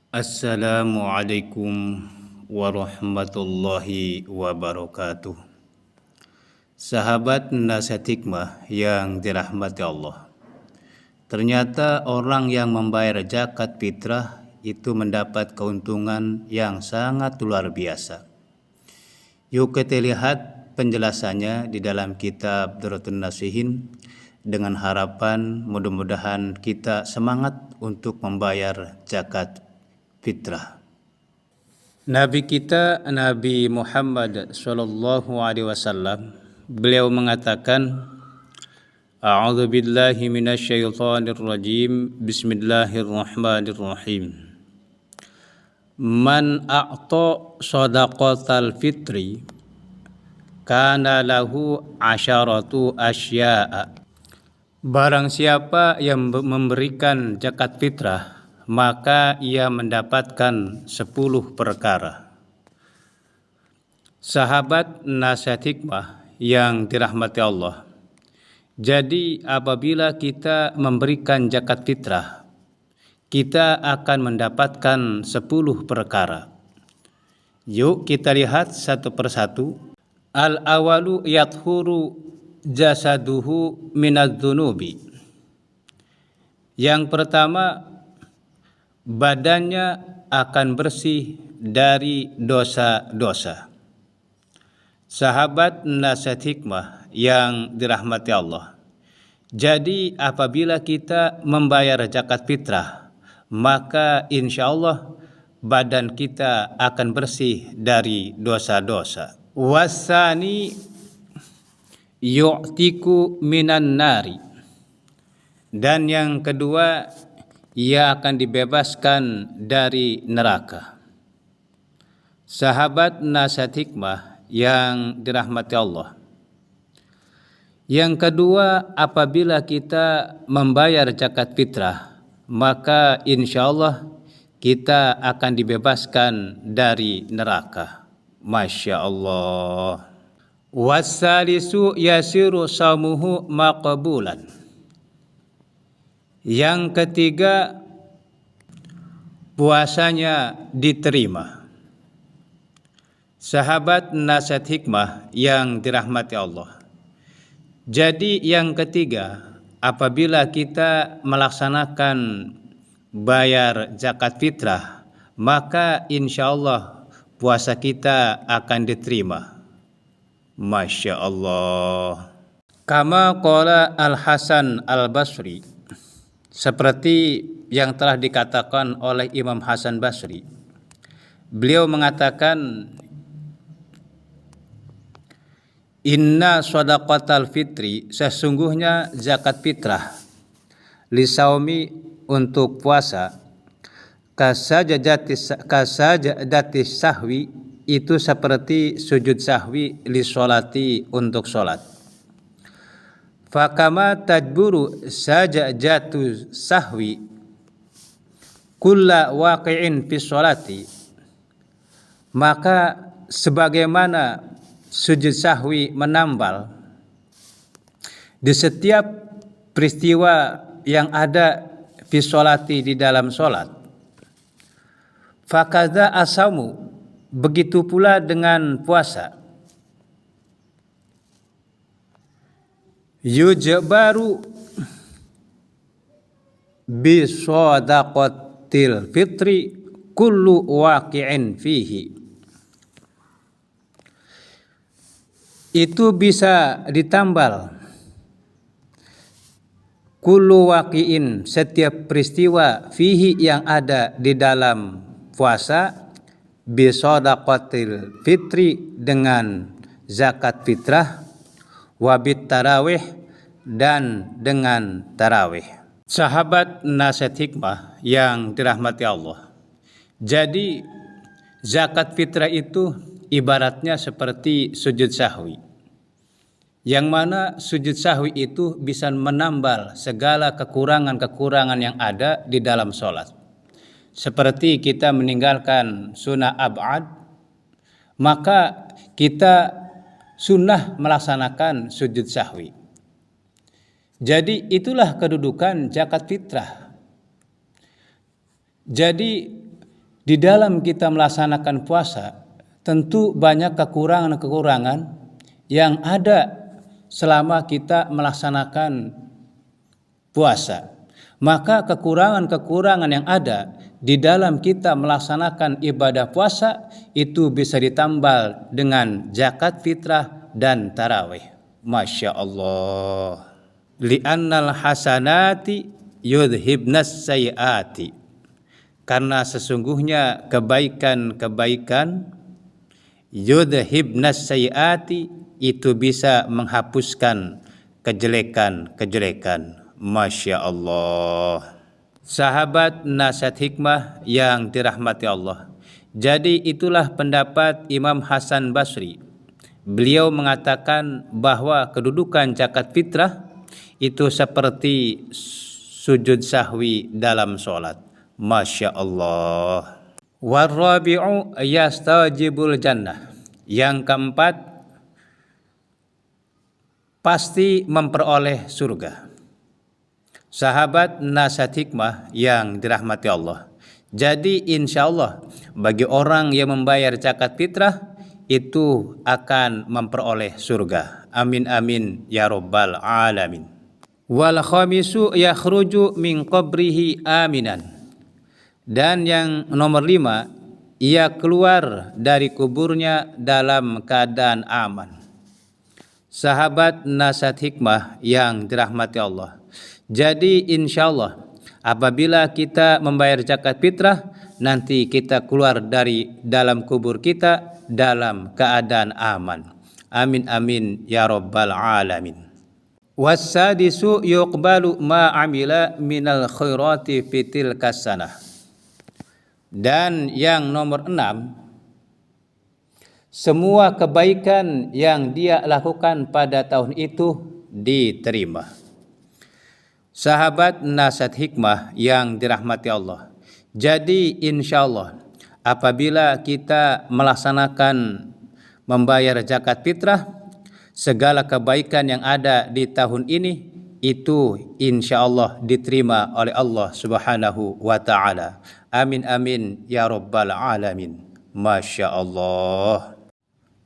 Assalamualaikum warahmatullahi wabarakatuh. Sahabat nasihat hikmah yang dirahmati Allah. Ternyata orang yang membayar zakat fitrah itu mendapat keuntungan yang sangat luar biasa. Yuk kita lihat penjelasannya di dalam kitab Durratun Nasihin, dengan harapan mudah-mudahan kita semangat untuk membayar zakat fitrah. Nabi kita Nabi Muhammad sallallahu alaihi wasallam, beliau mengatakan, A'udzu billahi minasyaitonir rajim. Bismillahirrahmanirrahim. Man a'ta shadaqatal fitri kana lahu asyaratu asya'a. Barang siapa yang memberikan zakat fitrah, maka ia mendapatkan 10 perkara. Sahabat nasihat hikmah yang dirahmati Allah. Jadi apabila kita memberikan zakat fitrah, kita akan mendapatkan 10 perkara. Yuk kita lihat satu persatu. Al-awalu yathuru jasaduhu minadz-dzunubi. Yang pertama, badannya akan bersih dari dosa-dosa. Sahabat nasihat hikmah yang dirahmati Allah. Jadi apabila kita membayar zakat fitrah, maka insya Allah badan kita akan bersih dari dosa-dosa. Wasani yu'tiku minan nari. Dan yang kedua, ia akan dibebaskan dari neraka. Sahabat nasihat hikmah yang dirahmati Allah. Yang kedua, apabila kita membayar zakat fitrah, maka insya Allah kita akan dibebaskan dari neraka. Masya Allah. Wassalisu yasiru saumuhu maqbulan. Yang ketiga, puasanya diterima. Sahabat nasihat hikmah yang dirahmati Allah. Jadi yang ketiga, apabila kita melaksanakan bayar zakat fitrah, maka insya Allah puasa kita akan diterima. Masya Allah. Kama qala Al-Hasan Al-Basri, seperti yang telah dikatakan oleh Imam Hasan Basri. Beliau mengatakan, Inna shadaqatal fitri, sesungguhnya zakat fitrah, lisaumi, untuk puasa, kasajadati sahwi, itu seperti sujud sahwi, lisolati, untuk solat. Fakama tajburu sajadatu sahwi kulla waqi'in fi sholati, maka sebagaimana sujud sahwi menambal di setiap peristiwa yang ada fi sholati, di dalam solat, fakadza asamu, begitu pula dengan puasa. Yujbaru bi shadaqatil fitri kullu waqi'in fihi, itu bisa ditambal kullu waqi'in, setiap peristiwa, fihi, yang ada di dalam puasa, bi shadaqatil fitri, dengan zakat fitrah, wabit tarawih, dan dengan tarawih. Sahabat nasihat hikmah yang dirahmati Allah. Jadi zakat fitrah itu ibaratnya seperti sujud sahwi, yang mana sujud sahwi itu bisa menambal segala kekurangan-kekurangan yang ada di dalam sholat. Seperti kita meninggalkan sunnah ab'ad, maka kita sunnah melaksanakan sujud sahwi. Jadi itulah kedudukan zakat fitrah. Jadi Di dalam kita melaksanakan puasa, tentu banyak kekurangan-kekurangan yang ada selama kita melaksanakan puasa. Maka kekurangan-kekurangan yang ada di dalam kita melaksanakan ibadah puasa itu bisa ditambal dengan zakat fitrah dan tarawih. Masya Allah. Li'annal hasanati yudhibnas sayiati. Karena sesungguhnya kebaikan-kebaikan yudhibnas sayiati itu bisa menghapuskan kejelekan-kejelekan. Masya Allah. Sahabat nasihat hikmah yang dirahmati Allah. Jadi itulah pendapat Imam Hasan Basri. Beliau mengatakan bahwa kedudukan zakat fitrah itu seperti sujud sahwi dalam sholat. Masya Allah. Warrabi'u yastajibul jannah. Yang keempat, pasti memperoleh surga. Sahabat nasihat hikmah yang dirahmati Allah. Jadi insya Allah bagi orang yang membayar zakat fitrah itu akan memperoleh surga. Amin amin ya rabbal alamin. Wal khamisu yakhruju min qabrihi aminan. Dan yang nomor 5, ia keluar dari kuburnya dalam keadaan aman. Sahabat nasihat hikmah yang dirahmati Allah. Jadi insya Allah apabila kita membayar zakat fitrah, nanti kita keluar dari dalam kubur kita dalam keadaan aman. Amin amin ya rabbal alamin. Wassadisu yuqbalu ma amila minal khairati fitil kasanah. Dan yang nomor 6, semua kebaikan yang dia lakukan pada tahun itu diterima. Sahabat nasihat hikmah yang dirahmati Allah. Jadi insya Allah apabila kita melaksanakan membayar zakat fitrah, segala kebaikan yang ada di tahun ini itu insya Allah diterima oleh Allah Subhanahu wa ta'ala. Amin amin ya rabbal alamin. Masya Allah.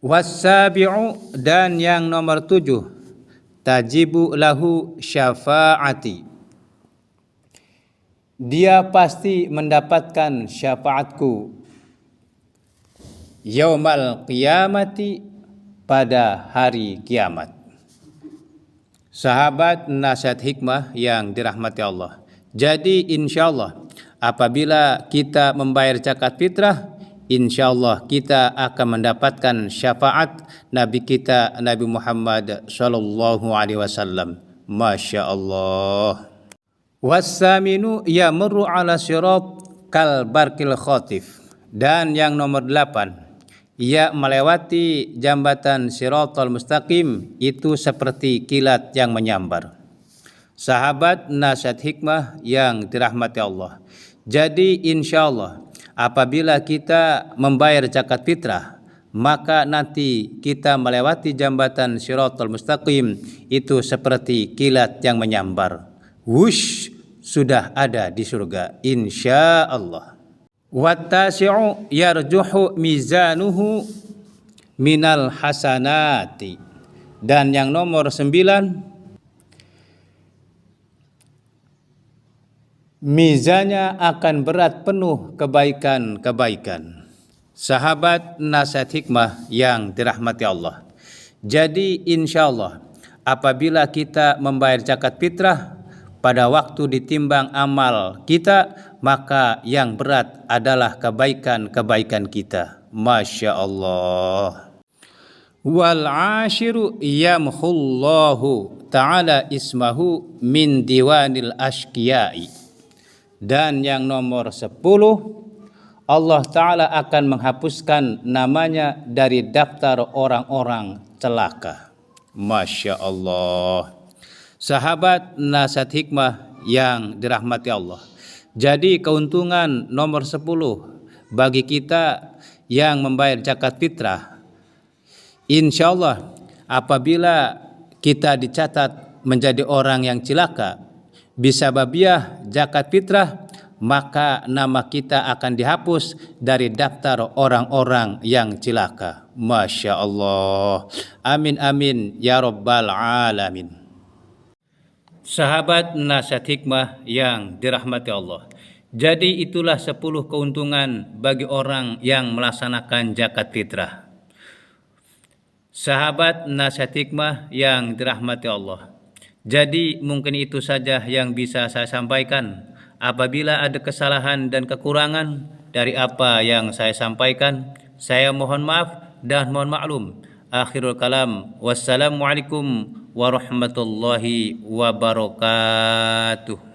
Wassabi'u, dan yang nomor 7, tajibu lahu syafaati. Dia pasti mendapatkan syafaatku yaumal qiyamati, pada hari kiamat. Sahabat nasihat hikmah yang dirahmati Allah. Jadi insya Allah apabila kita membayar zakat fitrah, insya Allah kita akan mendapatkan syafaat Nabi kita Nabi Muhammad sallallahu alaihi wasallam. Masya Allah. Wassaminu yamurru ala sirat kal barkil khotif. Dan yang nomor 8, ia melewati jambatan Shiratal Mustaqim itu seperti kilat yang menyambar. Sahabat nasihat hikmah yang dirahmati Allah. Jadi insya Allah apabila kita membayar zakat fitrah, maka nanti kita melewati jambatan Shiratal Mustaqim itu seperti kilat yang menyambar. Wush, sudah ada di surga insya Allah. Wattasi'u yarjuhu mizanuhu minal hasanati. Dan yang nomor 9, mizannya akan berat penuh kebaikan-kebaikan. Sahabat nasihat hikmah yang dirahmati Allah. Jadi insya Allah apabila kita membayar zakat fitrah, pada waktu ditimbang amal kita, maka yang berat adalah kebaikan-kebaikan kita. Masya Allah. Wal ashiru yamhullahu ta'ala ismahu min diwanil ashqiyai. Dan yang nomor 10, Allah Ta'ala akan menghapuskan namanya dari daftar orang-orang celaka. Masya Allah. Sahabat nasihat hikmah yang dirahmati Allah. Jadi keuntungan nomor 10 bagi kita yang membayar zakat fitrah, insya Allah apabila kita dicatat menjadi orang yang cilaka bisababiah zakat fitrah, maka nama kita akan dihapus dari daftar orang-orang yang celaka. Masya Allah. Amin amin ya rabbal alamin. Sahabat nasihat hikmah yang dirahmati Allah. Jadi itulah 10 keuntungan bagi orang yang melaksanakan zakat fitrah. Sahabat nasihat hikmah yang dirahmati Allah. Jadi mungkin itu saja yang bisa saya sampaikan. Apabila ada kesalahan dan kekurangan dari apa yang saya sampaikan, saya mohon maaf dan mohon maklum. Akhirul kalam. Wassalamualaikum warahmatullahi wabarakatuh.